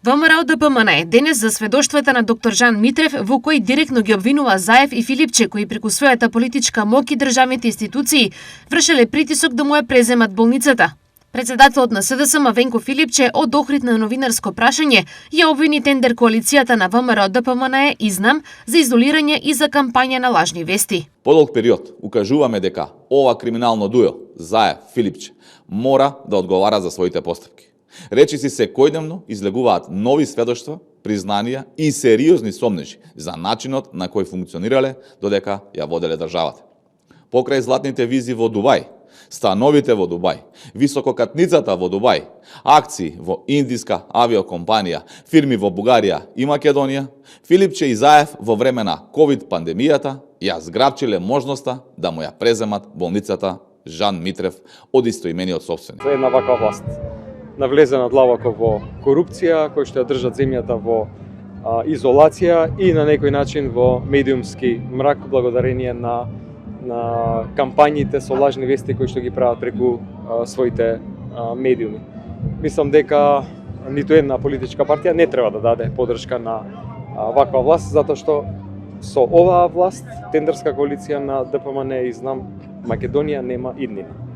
ВМРО ДПМН денес за сведоштвата на доктор Жан Митрев, во кој директно ги обвинува Заев и Филипче, кои преку својата политичка моќ и државните институции вршеле притисок да му ја преземат болницата. Председателот на СДСМ Венко Филипче од Охрид на новинарско прашање ја обвини тендер коалицијата на ВМРО ДПМН Изнам за изолирање и за кампања на лажни вести. Подолг период укажуваме дека ова криминално дуел Заев Филипче мора да одговара за своите постапки. Речиси секојдневно излегуваат нови сведоштва, признанија и сериозни сомнежи за начинот на кој функционирале додека ја воделе државата. Покрај златните визи во Дубај, становите во Дубај, висококатницата во Дубај, акции во индиска авиокомпанија, фирми во Бугарија и Македонија, Филипче и Заев во време на ковид пандемијата ја зграбчиле можноста да му ја преземат болницата Жан Митрев од истоимениот сопственик. Една ваква власт навлезена длабоко во корупција, кој што ја држат земјата во изолација и на некој начин во медиумски мрак благодарение на кампањите со лажни вести кои што ги прават преку своите медиуми. Мислам дека ниту една политичка партија не треба да даде поддршка на ваква власт, затоа што со оваа власт, тендерска коалиција на ДПМН и Знам, Македонија нема иднина.